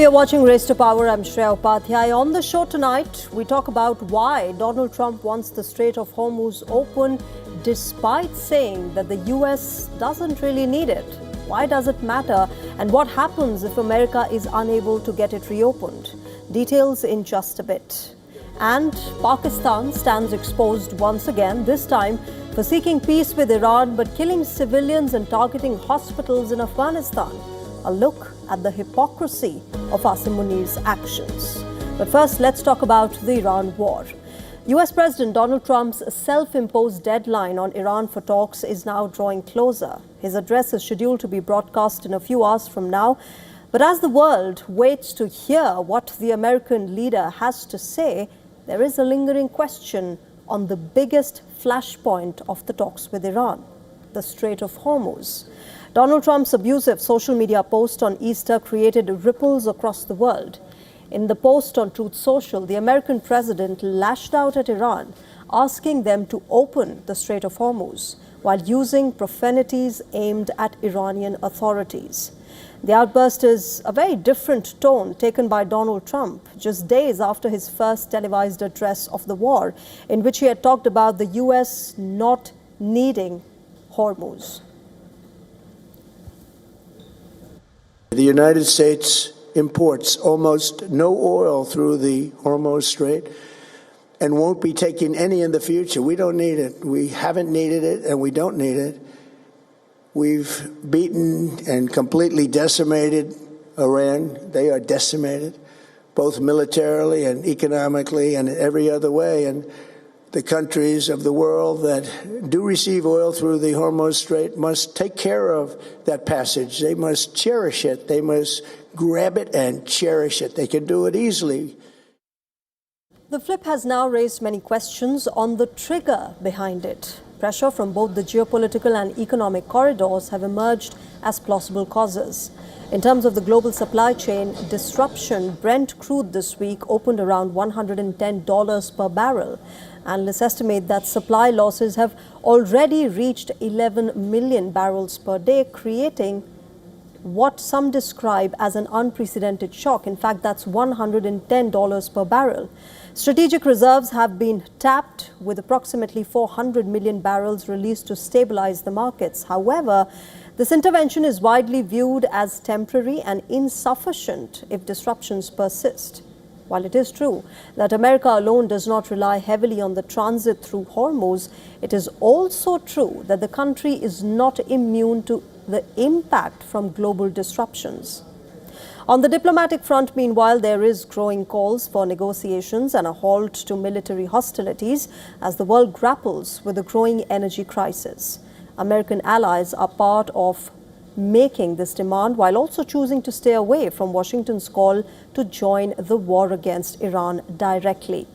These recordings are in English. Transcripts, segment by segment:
You're watching Race to Power. I'm Shreya Upadhyay. On the show tonight, we talk about why Donald Trump wants the Strait of Hormuz open despite saying that the US doesn't really need it. Why does it matter? And what happens if America is unable to get it reopened? Details in just a bit. And Pakistan stands exposed once again, this time for seeking peace with Iran but killing civilians and targeting hospitals in Afghanistan. A look at the hypocrisy of Asim Munir's actions. But first, let's talk about the Iran war. US President Donald Trump's self-imposed deadline on Iran for talks is now drawing closer. His address is scheduled to be broadcast in a few hours from now. But as the world waits to hear what the American leader has to say, there is a lingering question on the biggest flashpoint of the talks with Iran, the Strait of Hormuz. Donald Trump's abusive social media post on Easter created ripples across the world. In the post on Truth Social, the American president lashed out at Iran, asking them to open the Strait of Hormuz, while using profanities aimed at Iranian authorities. The outburst is a very different tone taken by Donald Trump just days after his first televised address of the war, in which he had talked about the US not needing Hormuz. The United States imports almost no oil through the Hormuz Strait and won't be taking any in the future. We don't need it. We haven't needed it, and we don't need it. We've beaten and completely decimated Iran. They are decimated, both militarily and economically and in every other way. And the countries of the world that do receive oil through the Hormuz Strait must take care of that passage. They must cherish it. They must grab it and cherish it. They can do it easily. The flip has now raised many questions on the trigger behind it. Pressure from both the geopolitical and economic corridors have emerged as plausible causes. In terms of the global supply chain disruption, Brent crude this week opened around $110 per barrel. Analysts estimate that supply losses have already reached 11 million barrels per day, creating what some describe as an unprecedented shock. In fact, that's $110 per barrel. Strategic reserves have been tapped, with approximately 400 million barrels released to stabilize the markets. However, this intervention is widely viewed as temporary and insufficient if disruptions persist. While it is true that America alone does not rely heavily on the transit through Hormuz, it is also true that the country is not immune to the impact from global disruptions. On the diplomatic front, meanwhile, there is growing calls for negotiations and a halt to military hostilities as the world grapples with the growing energy crisis. American allies are part of making this demand, while also choosing to stay away from Washington's call to join the war against Iran directly.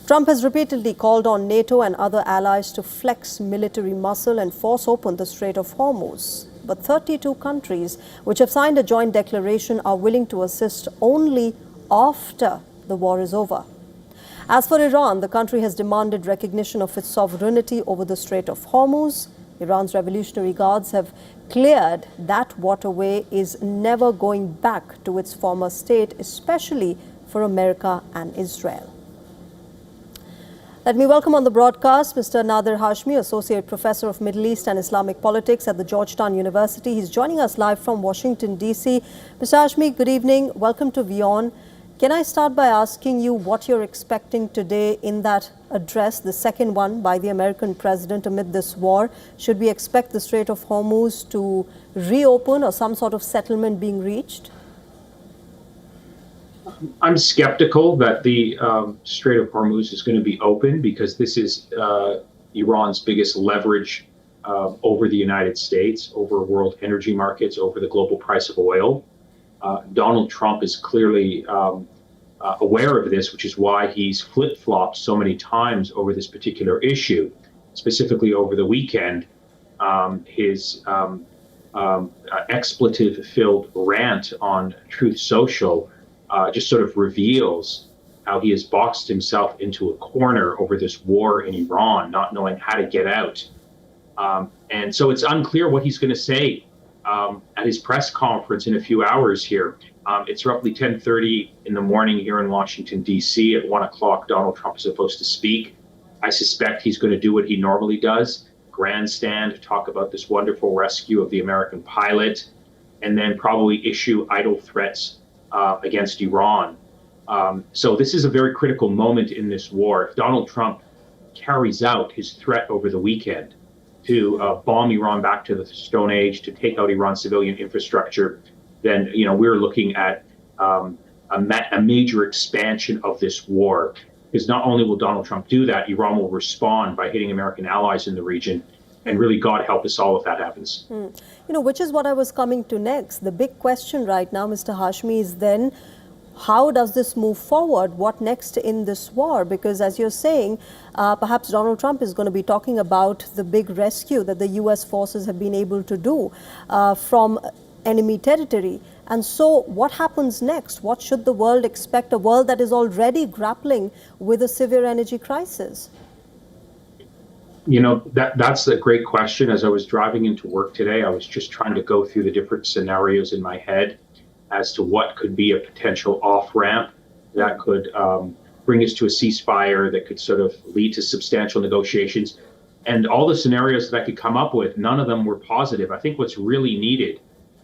Trump has repeatedly called on NATO and other allies to flex military muscle and force open the Strait of Hormuz. But 32 countries which have signed a joint declaration are willing to assist only after the war is over. As for Iran, the country has demanded recognition of its sovereignty over the Strait of Hormuz. Iran's Revolutionary Guards have cleared that waterway is never going back to its former state, especially for America and Israel. Let me welcome on the broadcast Mr. Nader Hashmi, Associate Professor of Middle East and Islamic Politics at the Georgetown University. He's joining us live from Washington, D.C. Mr. Hashmi, good evening. Welcome to WION. Can I start by asking you what you're expecting today in that address, the second one by the American president amid this war? Should we expect the Strait of Hormuz to reopen or some sort of settlement being reached? I'm skeptical that the Strait of Hormuz is going to be open, because this is Iran's biggest leverage over the United States, over world energy markets, over the global price of oil. Donald Trump is clearly aware of this, which is why he's flip-flopped so many times over this particular issue. Specifically over the weekend, his expletive-filled rant on Truth Social just sort of reveals how he has boxed himself into a corner over this war in Iran, not knowing how to get out. And so it's unclear what he's going to say at his press conference in a few hours here. It's roughly 10:30 in the morning here in Washington, D.C. At 1 o'clock, Donald Trump is supposed to speak. I suspect he's going to do what he normally does, grandstand, talk about this wonderful rescue of the American pilot, and then probably issue idle threats against Iran. So this is a very critical moment in this war. If Donald Trump carries out his threat over the weekend to bomb Iran back to the Stone Age, to take out Iran's civilian infrastructure, then we're looking at a major expansion of this war. Because not only will Donald Trump do that, Iran will respond by hitting American allies in the region. And really, God help us all if that happens. Which is what I was coming to next. The big question right now, Mr. Hashmi, is then how does this move forward? What next in this war? Because as you're saying, perhaps Donald Trump is going to be talking about the big rescue that the U.S. forces have been able to do from enemy territory. And so what happens next? What should the world expect? A world that is already grappling with a severe energy crisis. That's a great question. As I was driving into work today, I was just trying to go through the different scenarios in my head as to what could be a potential off-ramp that could bring us to a ceasefire, that could sort of lead to substantial negotiations. And all the scenarios that I could come up with, none of them were positive. I think what's really needed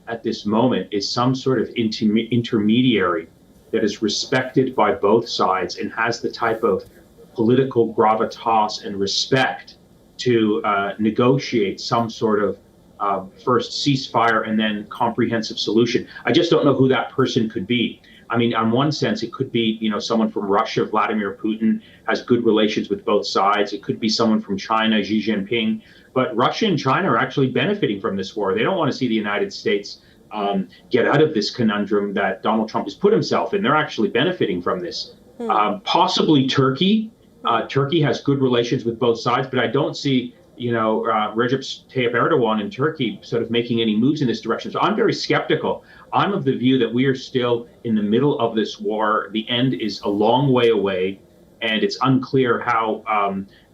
at this moment is some sort of intermediary that is respected by both sides and has the type of political gravitas and respect to negotiate some sort of first ceasefire and then comprehensive solution. I just don't know who that person could be. I mean, on one sense, it could be, someone from Russia, Vladimir Putin, has good relations with both sides. It could be someone from China, Xi Jinping. But Russia and China are actually benefiting from this war. They don't want to see the United States get out of this conundrum that Donald Trump has put himself in. They're actually benefiting from this. Possibly Turkey. Turkey has good relations with both sides, but I don't see, Recep Tayyip Erdogan in Turkey sort of making any moves in this direction. So I'm very skeptical. I'm of the view that we are still in the middle of this war. The end is a long way away, and it's unclear how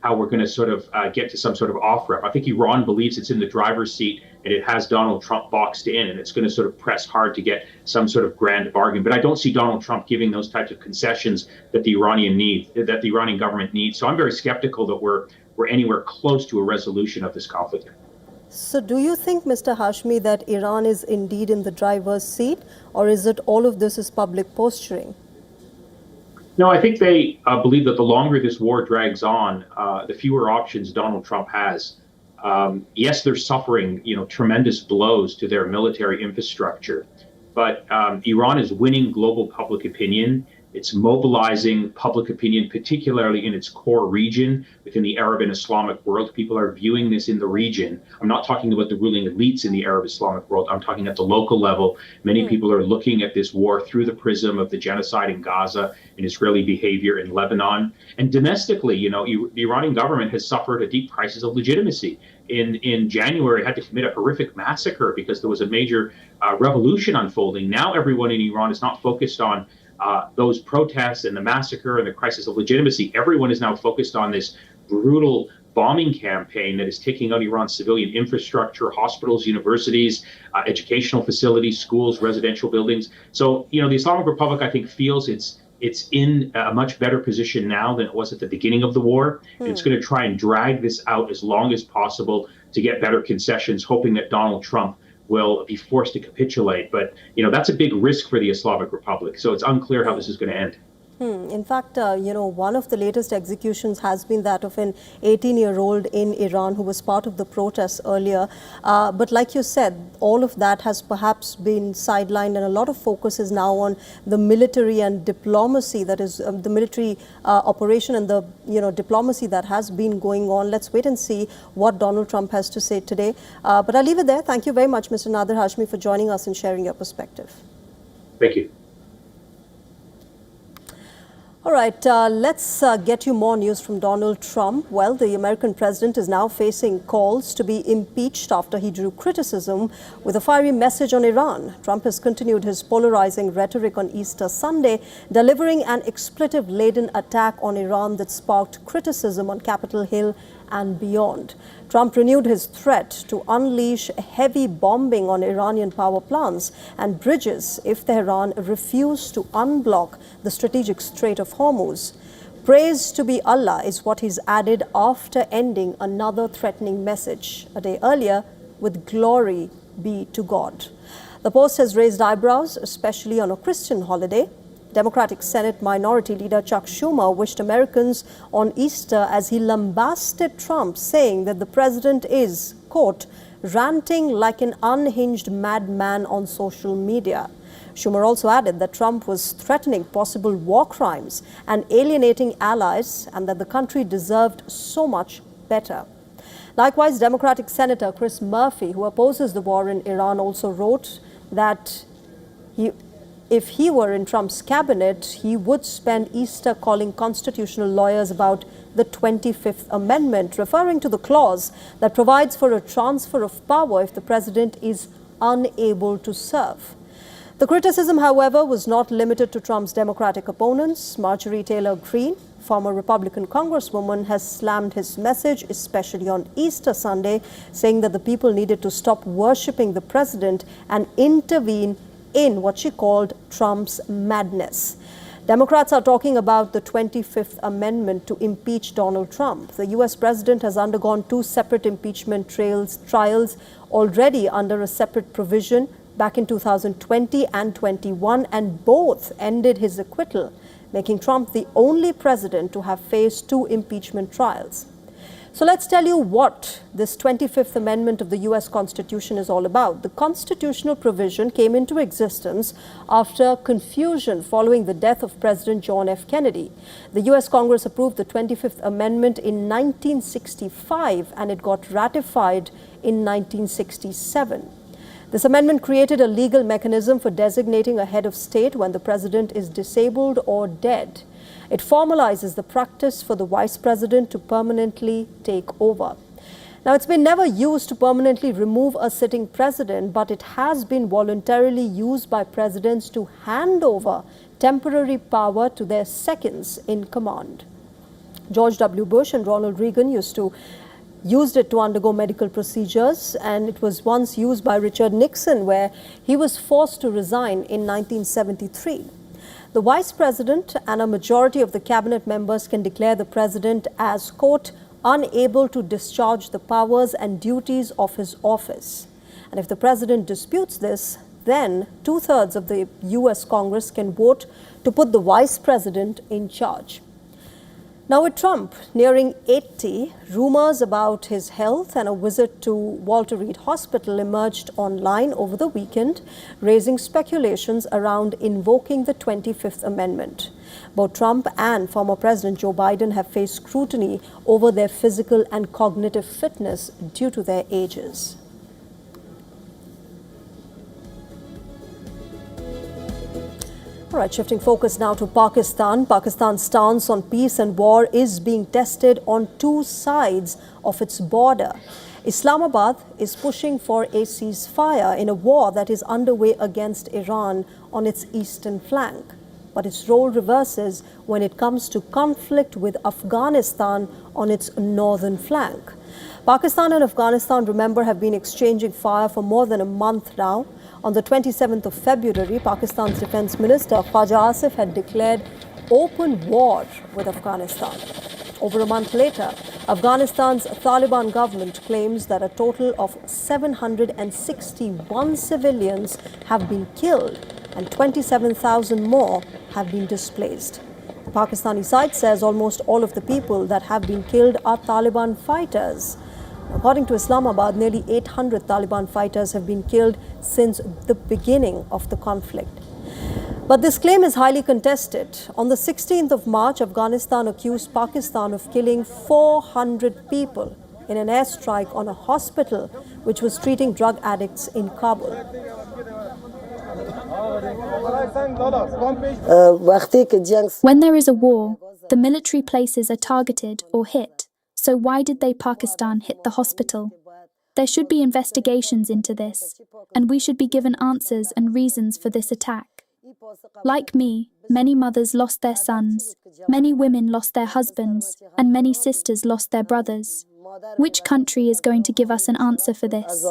we're going to sort of get to some sort of off-ramp. I think Iran believes it's in the driver's seat, and it has Donald Trump boxed in, and it's going to sort of press hard to get some sort of grand bargain. But I don't see Donald Trump giving those types of concessions that the Iranian government needs. So I'm very skeptical that we're anywhere close to a resolution of this conflict. So do you think, Mr. Hashmi, that Iran is indeed in the driver's seat, or is it all of this is public posturing? No, I think they believe that the longer this war drags on, the fewer options Donald Trump has. Yes, they're suffering, tremendous blows to their military infrastructure, but Iran is winning global public opinion. It's mobilizing public opinion, particularly in its core region within the Arab and Islamic world. People are viewing this in the region. I'm not talking about the ruling elites in the Arab Islamic world. I'm talking at the local level. Many people are looking at this war through the prism of the genocide in Gaza and Israeli behavior in Lebanon. And domestically, the Iranian government has suffered a deep crisis of legitimacy. In January, it had to commit a horrific massacre because there was a major revolution unfolding. Now everyone in Iran is not focused on those protests and the massacre and the crisis of legitimacy. Everyone is now focused on this brutal bombing campaign that is taking out Iran's civilian infrastructure, hospitals, universities, educational facilities, schools, residential buildings. So, the Islamic Republic, I think, feels it's in a much better position now than it was at the beginning of the war. And it's going to try and drag this out as long as possible to get better concessions, hoping that Donald Trump will be forced to capitulate. But, that's a big risk for the Islamic Republic. So it's unclear how this is going to end. In fact, one of the latest executions has been that of an 18-year-old in Iran who was part of the protests earlier. But like you said, all of that has perhaps been sidelined, and a lot of focus is now on the military and diplomacy, that is the military operation and the diplomacy that has been going on. Let's wait and see what Donald Trump has to say today. But I'll leave it there. Thank you very much, Mr. Nader Hashmi, for joining us and sharing your perspective. Thank you. All right, let's get you more news from Donald Trump. Well, the American president is now facing calls to be impeached after he drew criticism with a fiery message on Iran. Trump has continued his polarizing rhetoric on Easter Sunday, delivering an expletive-laden attack on Iran that sparked criticism on Capitol Hill and beyond. Trump renewed his threat to unleash heavy bombing on Iranian power plants and bridges if Tehran refused to unblock the strategic Strait of Hormuz. Praise to be Allah is what he's added after ending another threatening message a day earlier with glory be to God. The post has raised eyebrows, especially on a Christian holiday. Democratic Senate Minority Leader Chuck Schumer wished Americans on Easter as he lambasted Trump, saying that the president is, quote, ranting like an unhinged madman on social media. Schumer also added that Trump was threatening possible war crimes and alienating allies, and that the country deserved so much better. Likewise, Democratic Senator Chris Murphy, who opposes the war in Iran, also wrote that if he were in Trump's cabinet, he would spend Easter calling constitutional lawyers about the 25th Amendment, referring to the clause that provides for a transfer of power if the president is unable to serve. The criticism, however, was not limited to Trump's Democratic opponents. Marjorie Taylor Greene, former Republican congresswoman, has slammed his message, especially on Easter Sunday, saying that the people needed to stop worshipping the president and intervene in what she called Trump's madness. Democrats are talking about the 25th Amendment to impeach Donald Trump. The U.S. president has undergone 2 separate impeachment trials already under a separate provision back in 2020 and 21, and both ended his acquittal, making Trump the only president to have faced 2 impeachment trials. So let's tell you what this 25th Amendment of the U.S. Constitution is all about. The constitutional provision came into existence after confusion following the death of President John F. Kennedy. The U.S. Congress approved the 25th Amendment in 1965, and it got ratified in 1967. This amendment created a legal mechanism for designating a head of state when the president is disabled or dead. It formalizes the practice for the vice president to permanently take over. Now, it's been never used to permanently remove a sitting president, but it has been voluntarily used by presidents to hand over temporary power to their seconds in command. George W. Bush and Ronald Reagan used it to undergo medical procedures, and it was once used by Richard Nixon, where he was forced to resign in 1973. The vice president and a majority of the cabinet members can declare the president as, quote, unable to discharge the powers and duties of his office. And if the president disputes this, then 2/3 of the U.S. Congress can vote to put the vice president in charge. Now, with Trump nearing 80, rumors about his health and a visit to Walter Reed Hospital emerged online over the weekend, raising speculations around invoking the 25th Amendment. Both Trump and former President Joe Biden have faced scrutiny over their physical and cognitive fitness due to their ages. All right, shifting focus now to Pakistan. Pakistan's stance on peace and war is being tested on 2 sides of its border. Islamabad is pushing for a ceasefire in a war that is underway against Iran on its eastern flank. But its role reverses when it comes to conflict with Afghanistan on its northern flank. Pakistan and Afghanistan, remember, have been exchanging fire for more than a month now. On the 27th of February, Pakistan's Defense Minister Khwaja Asif had declared open war with Afghanistan. Over a month later, Afghanistan's Taliban government claims that a total of 761 civilians have been killed and 27,000 more have been displaced. The Pakistani side says almost all of the people that have been killed are Taliban fighters. According to Islamabad, nearly 800 Taliban fighters have been killed since the beginning of the conflict. But this claim is highly contested. On the 16th of March, Afghanistan accused Pakistan of killing 400 people in an airstrike on a hospital which was treating drug addicts in Kabul. When there is a war, the military places are targeted or hit. So why did they Pakistan hit the hospital? There should be investigations into this, and we should be given answers and reasons for this attack. Like me, many mothers lost their sons, many women lost their husbands, and many sisters lost their brothers. Which country is going to give us an answer for this?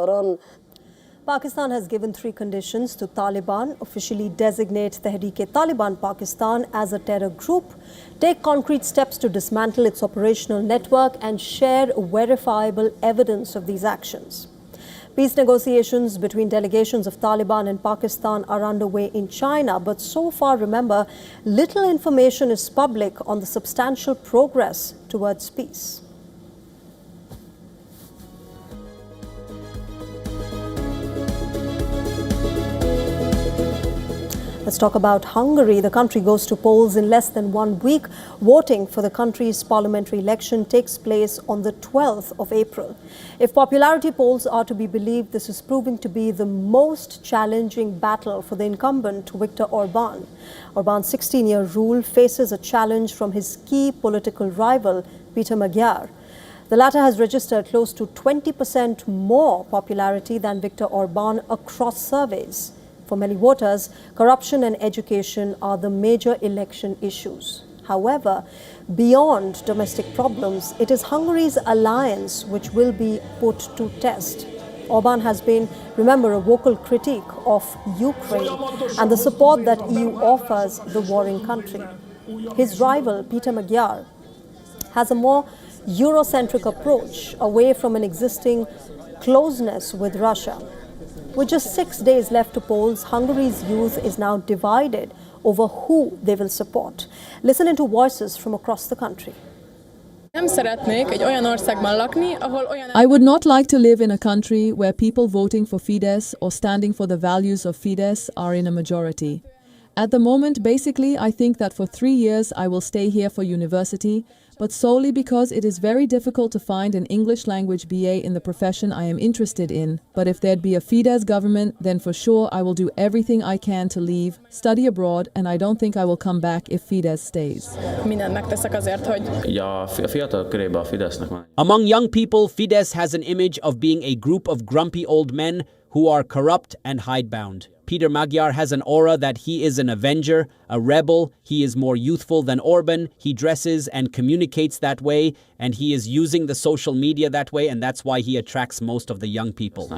Pakistan has given 3 conditions to Taliban: officially designate Tehreek-e-Taliban Pakistan as a terror group, take concrete steps to dismantle its operational network, and share verifiable evidence of these actions. Peace negotiations between delegations of Taliban and Pakistan are underway in China, but so far, remember, little information is public on the substantial progress towards peace. Let's talk about Hungary. The country goes to polls in less than 1 week. Voting for the country's parliamentary election takes place on the 12th of April. If popularity polls are to be believed, this is proving to be the most challenging battle for the incumbent Viktor Orban. Orban's 16-year rule faces a challenge from his key political rival, Peter Magyar. The latter has registered close to 20% more popularity than Viktor Orban across surveys. For many voters, corruption and education are the major election issues. However, beyond domestic problems, it is Hungary's alliance which will be put to test. Orban has been, remember, a vocal critic of Ukraine and the support that EU offers the warring country. His rival, Peter Magyar, has a more Eurocentric approach away from an existing closeness with Russia. With just 6 days left to polls, Hungary's youth is now divided over who they will support. Listen into voices from across the country. I would not like to live in a country where people voting for Fidesz or standing for the values of Fidesz are in a majority. At the moment, basically, I think that for 3 years I will stay here for university, but solely because it is very difficult to find an English language BA in the profession I am interested in. But if there'd be a Fidesz government, then for sure I will do everything I can to leave, study abroad, and I don't think I will come back if Fidesz stays. Among young people, Fidesz has an image of being a group of grumpy old men who are corrupt and hidebound. Peter Magyar has an aura that he is an avenger, a rebel. He is more youthful than Orban. He dresses and communicates that way, and he is using the social media that way, and that's why he attracts most of the young people.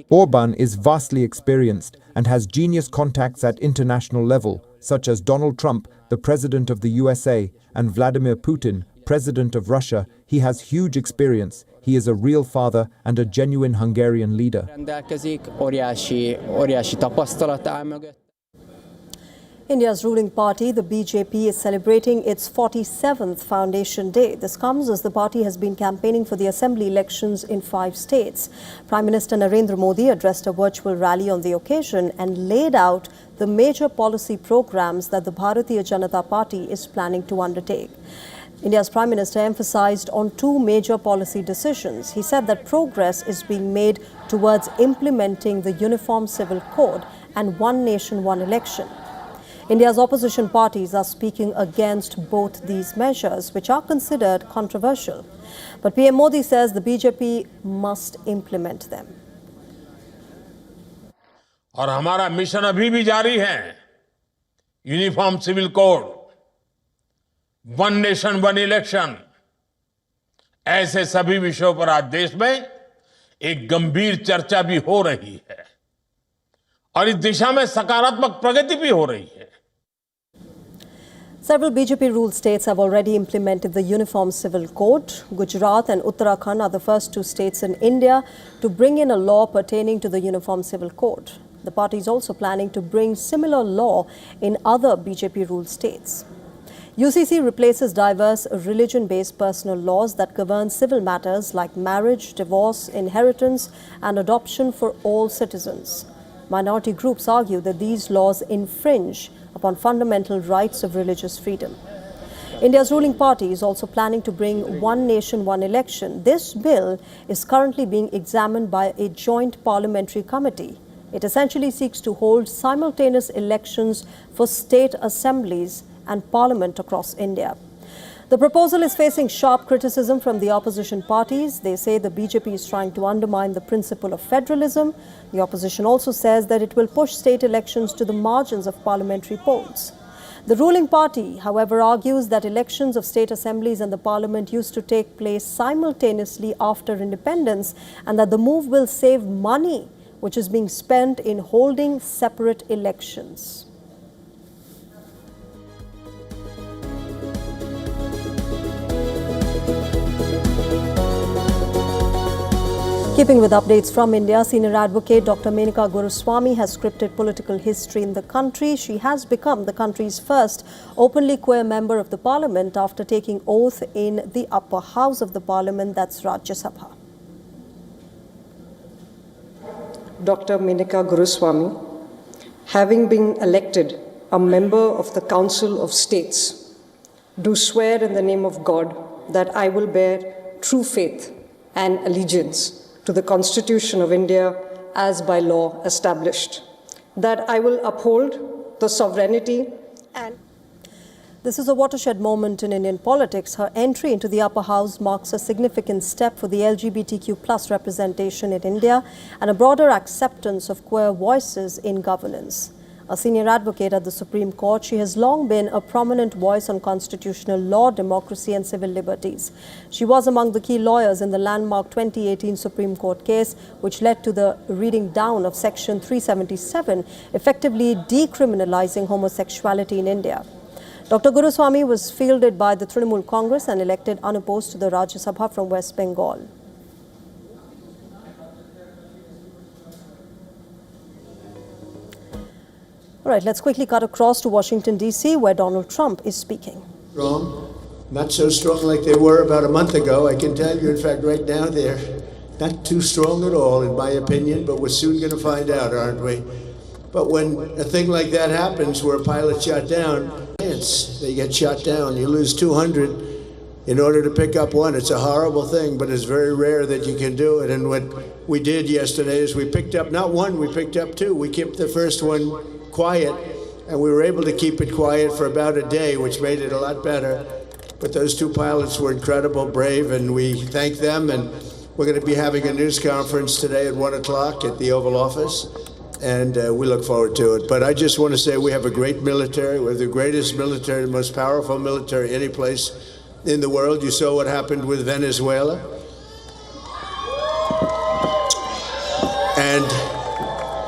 Orban is vastly experienced and has genius contacts at international level, such as Donald Trump, the president of the USA, and Vladimir Putin, president of Russia. He has huge experience. He is a real father and a genuine Hungarian leader. India's ruling party, the BJP, is celebrating its 47th Foundation Day. This comes as the party has been campaigning for the assembly elections in 5 states. Prime Minister Narendra Modi addressed a virtual rally on the occasion and laid out the major policy programs that the Bharatiya Janata Party is planning to undertake. India's Prime Minister emphasized on 2 major policy decisions. He said that progress is being made towards implementing the Uniform Civil Code and One Nation, One Election. India's opposition parties are speaking against both these measures, which are considered controversial. But PM Modi says the BJP must implement them. और हमारा mission अभी भी जारी है। Uniform civil code, one nation one election, ऐसे सभी विषयों पर आज देश में एक गंभीर चर्चा भी हो रही है और इस दिशा में सकारात्मक प्रगति भी हो रही है। Several BJP-ruled states have already implemented the Uniform Civil Code. Gujarat and Uttarakhand are the first 2 states in India to bring in a law pertaining to the Uniform Civil Code. The party is also planning to bring similar law in other BJP-ruled states. UCC replaces diverse religion-based personal laws that govern civil matters like marriage, divorce, inheritance, and adoption for all citizens. Minority groups argue that these laws infringe upon fundamental rights of religious freedom. India's ruling party is also planning to bring One Nation, One Election. This bill is currently being examined by a joint parliamentary committee. It essentially seeks to hold simultaneous elections for state assemblies and parliament across India. The proposal is facing sharp criticism from the opposition parties. They say the BJP is trying to undermine the principle of federalism. The opposition also says that it will push state elections to the margins of parliamentary polls. The ruling party, however, argues that elections of state assemblies and the parliament used to take place simultaneously after independence and that the move will save money, which is being spent in holding separate elections. Keeping with updates from India, senior advocate Dr. Menaka Guruswamy has scripted political history in the country. She has become the country's first openly queer member of the parliament after taking oath in the upper house of the parliament, that's Rajya Sabha. Dr. Menaka Guruswamy, having been elected a member of the Council of States, do swear in the name of God that I will bear true faith and allegiance to the Constitution of India as by law established, that I will uphold the sovereignty and... This is a watershed moment in Indian politics. Her entry into the upper house marks a significant step for the LGBTQ+ representation in India and a broader acceptance of queer voices in governance. A senior advocate at the Supreme Court, she has long been a prominent voice on constitutional law, democracy and civil liberties. She was among the key lawyers in the landmark 2018 Supreme Court case, which led to the reading down of Section 377, effectively decriminalizing homosexuality in India. Dr. Guruswamy was fielded by the Trinamool Congress and elected unopposed to the Rajya Sabha from West Bengal. All right, let's quickly cut across to Washington, D.C., where Donald Trump is speaking. Strong, not so strong like they were about a month ago. I can tell you, in fact, right now they're not too strong at all, in my opinion, but we're soon going to find out, aren't we? But when a thing like that happens, where a pilot shot down, they get shot down. You lose 200 in order to pick up one. It's a horrible thing, but it's very rare that you can do it. And what we did yesterday is we picked up not one, we picked up two. We kept the first one quiet, and we were able to keep it quiet for about a day, which made it a lot better. But those two pilots were incredible, brave, and we thank them. And we're going to be having a news conference today at 1 o'clock at the Oval Office, and we look forward to it. But I just want to say we have a great military. We're the greatest military, the most powerful military any place in the world. You saw what happened with Venezuela. And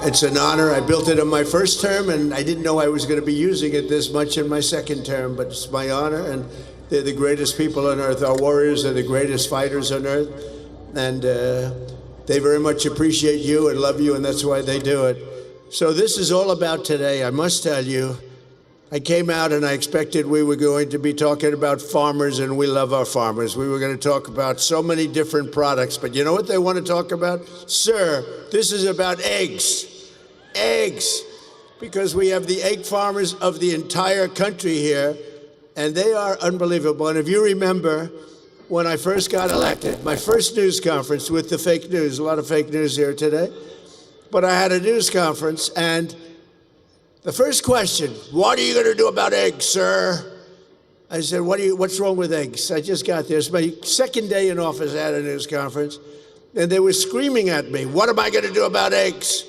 it's an honor. I built it in my first term, and I didn't know I was going to be using it this much in my second term, but it's my honor, and they're the greatest people on earth. Our warriors are the greatest fighters on earth, and they very much appreciate you and love you, and that's why they do it. So this is all about today. I must tell you, I came out and I expected we were going to be talking about farmers, and we love our farmers. We were going to talk about so many different products, but you know what they want to talk about? Sir, this is about eggs. Eggs, because we have the egg farmers of the entire country here, and they are unbelievable. And if you remember, when I first got elected, my first news conference with the fake news, a lot of fake news here today, but I had a news conference, and the first question, what are you going to do about eggs, sir? I said, what's wrong with eggs? I just got there. It's my second day in office. I had a news conference, and they were screaming at me, what am I going to do about eggs?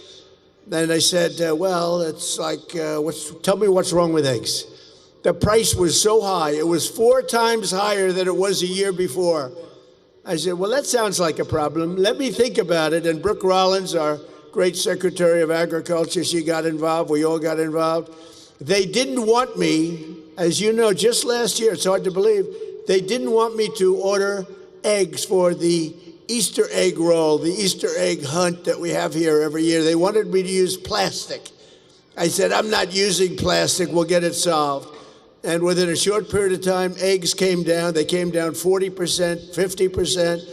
Then I said, well, it's like, tell me what's wrong with eggs. The price was so high. It was 4 times higher than it was a year before. I said, well, that sounds like a problem. Let me think about it. And Brooke Rollins, our great Secretary of Agriculture, she got involved. We all got involved. They didn't want me, as you know, just last year, it's hard to believe, they didn't want me to order eggs for the Easter egg roll, the Easter egg hunt that we have here every year. They wanted me to use plastic. I said, I'm not using plastic. We'll get it solved. And within a short period of time, eggs came down. They came down 40%, 50%.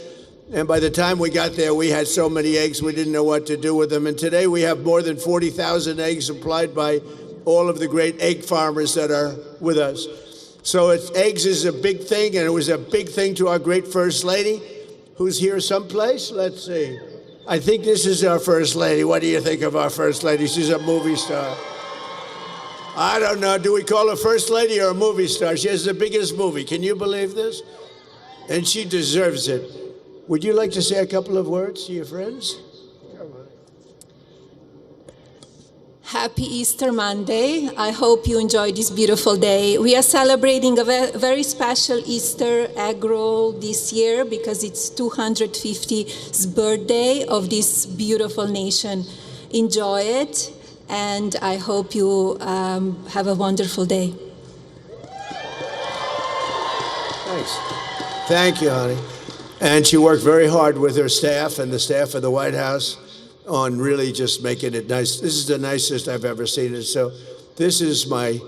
And by the time we got there, we had so many eggs, we didn't know what to do with them. And today we have more than 40,000 eggs supplied by all of the great egg farmers that are with us. So eggs is a big thing, and it was a big thing to our great First Lady, who's here someplace. Let's see. I think this is our First Lady. What do you think of our First Lady? She's a movie star. I don't know. Do we call her First Lady or a movie star? She has the biggest movie. Can you believe this? And she deserves it. Would you like to say a couple of words to your friends? Happy Easter Monday. I hope you enjoyed this beautiful day. We are celebrating a very special Easter egg roll this year because it's 250th birthday of this beautiful nation. Enjoy it, and I hope you have a wonderful day. Thanks. Thank you, honey. And she worked very hard with her staff and the staff of the White House on really just making it nice. This is the nicest I've ever seen it. So this is my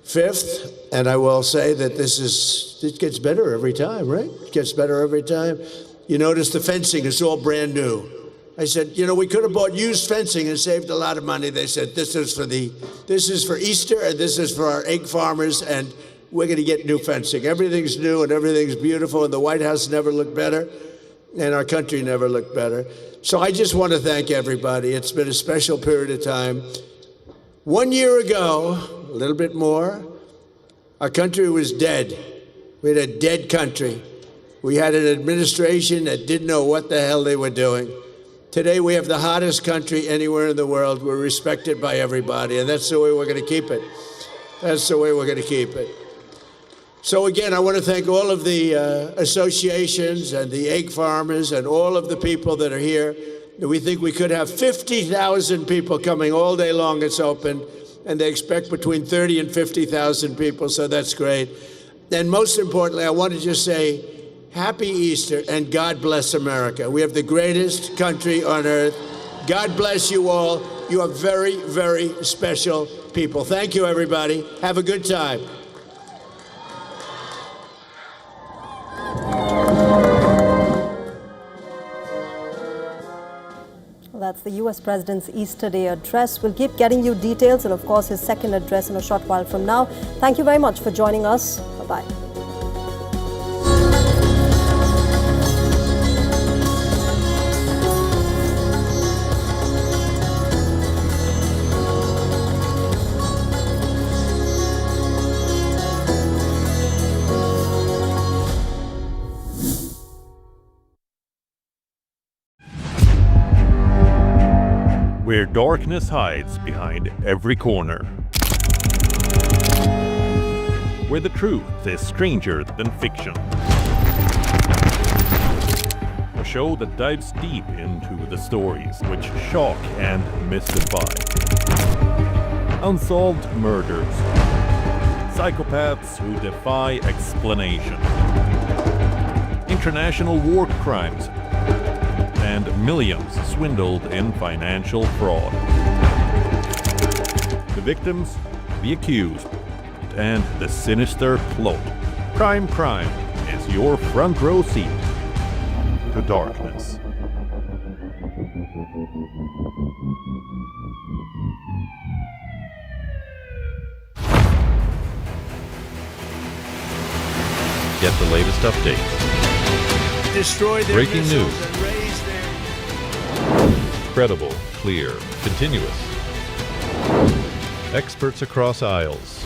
fifth, and I will say that it gets better every time, right? It gets better every time. You notice the fencing is all brand new. I said, we could have bought used fencing and saved a lot of money. They said, this is for Easter, and this is for our egg farmers, and we're going to get new fencing. Everything's new and everything's beautiful, and the White House never looked better, and our country never looked better. So I just want to thank everybody. It's been a special period of time. 1 year ago, a little bit more, our country was dead. We had a dead country. We had an administration that didn't know what the hell they were doing. Today, we have the hottest country anywhere in the world. We're respected by everybody, and that's the way we're going to keep it. That's the way we're going to keep it. So again, I want to thank all of the associations and the egg farmers and all of the people that are here. We think we could have 50,000 people coming all day long. It's open, and they expect between 30 and 50,000 people, so that's great. And most importantly, I want to just say Happy Easter and God bless America. We have the greatest country on earth. God bless you all. You are very, very special people. Thank you, everybody. Have a good time. That's the US President's Easter Day address. We'll keep getting you details and, of course, his second address in a short while from now. Thank you very much for joining us. Bye-bye. Where darkness hides behind every corner. Where the truth is stranger than fiction. A show that dives deep into the stories which shock and mystify. Unsolved murders. Psychopaths who defy explanation. International war crimes. And millions swindled in financial fraud. The victims, the accused, and the sinister plot. Crime is your front row seat to darkness. Get the latest updates. Destroy their Breaking missiles news. and raise their... Credible, clear, continuous. Experts across aisles.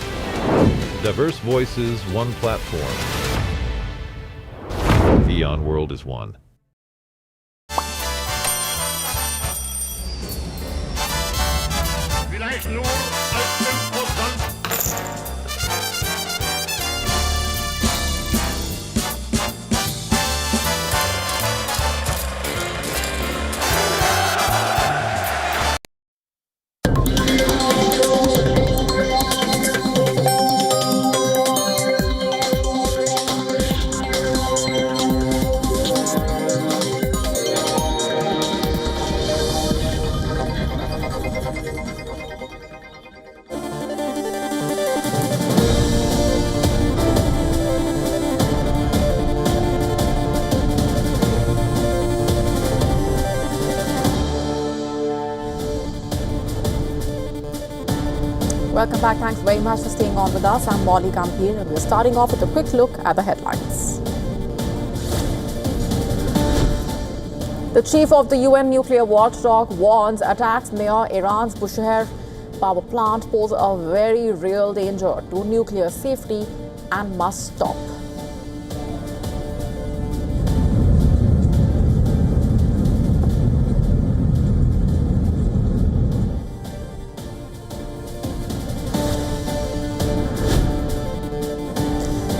Diverse voices, one platform. WION World is one. Welcome back. Thanks very much for staying on with us. I'm Molly Gambhir, and we're starting off with a quick look at the headlines. The chief of the UN nuclear watchdog warns attacks near Iran's Bushehr power plant pose a very real danger to nuclear safety and must stop.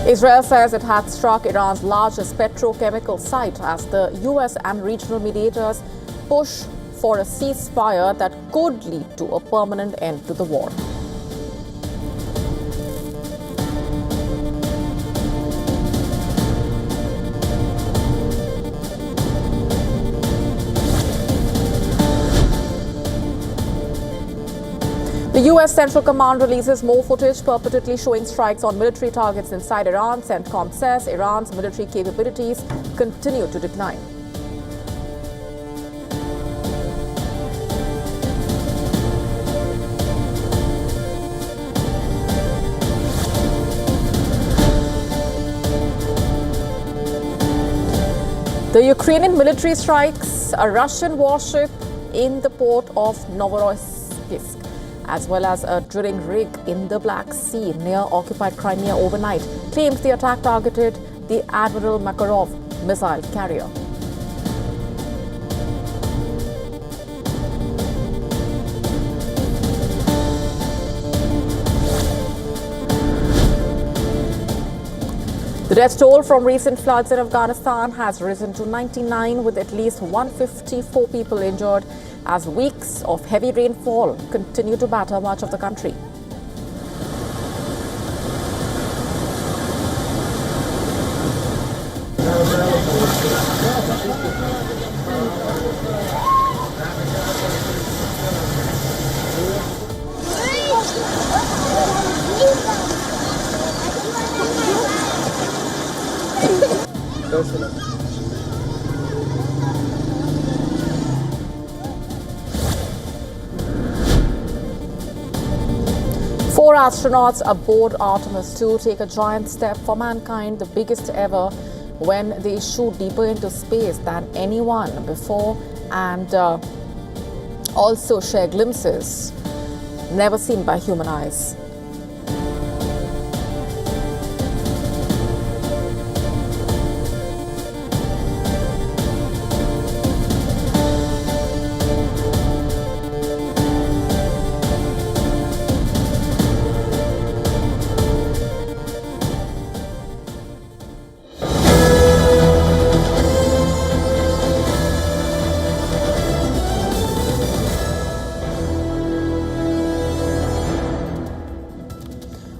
Israel says it had struck Iran's largest petrochemical site as the US and regional mediators push for a ceasefire that could lead to a permanent end to the war. The US Central Command releases more footage purportedly showing strikes on military targets inside Iran. CENTCOM says Iran's military capabilities continue to decline. The Ukrainian military strikes a Russian warship in the port of Novorossiysk, as well as a drilling rig in the Black Sea near occupied Crimea overnight, claims the attack targeted the Admiral Makarov missile carrier. The death toll from recent floods in Afghanistan has risen to 99, with at least 154 people injured as weeks of heavy rainfall continue to batter much of the country. Four astronauts aboard Artemis 2 take a giant step for mankind, the biggest ever, when they shoot deeper into space than anyone before, and also share glimpses never seen by human eyes.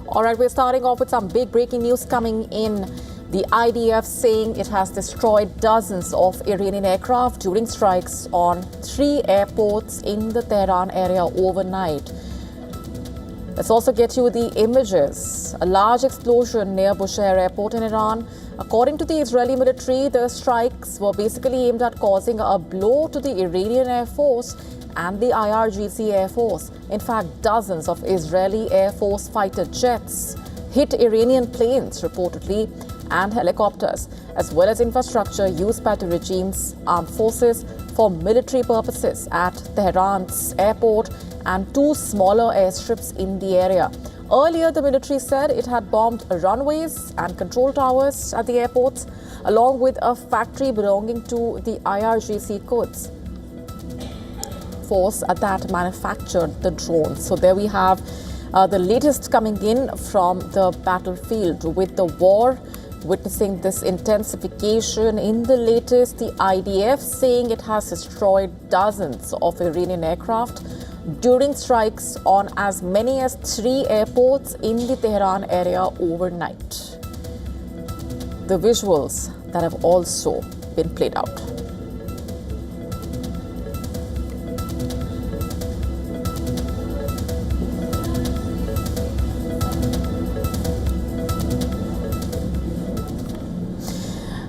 All right, we're starting off with some big breaking news coming in. The IDF saying it has destroyed dozens of Iranian aircraft during strikes on 3 airports in the Tehran area overnight. Let's also get you the images. A large explosion near Bushehr airport in Iran. According to the Israeli military, the strikes were basically aimed at causing a blow to the Iranian Air Force and the IRGC Air Force. In fact, dozens of Israeli Air Force fighter jets hit Iranian planes, reportedly, and helicopters, as well as infrastructure used by the regime's armed forces for military purposes at Tehran's airport and 2 smaller airstrips in the area. Earlier, the military said it had bombed runways and control towers at the airports, along with a factory belonging to the IRGC Quds force that manufactured the drones. So there we have the latest coming in from the battlefield, with the war witnessing this intensification. In the latest, the IDF saying it has destroyed dozens of Iranian aircraft during strikes on as many as 3 airports in the Tehran area overnight. The visuals that have also been played out.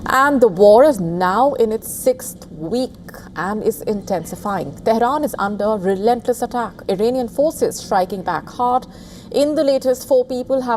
And the war is now in its 6th week and is intensifying. Tehran is under relentless attack. Iranian forces striking back hard In the latest, 4 people have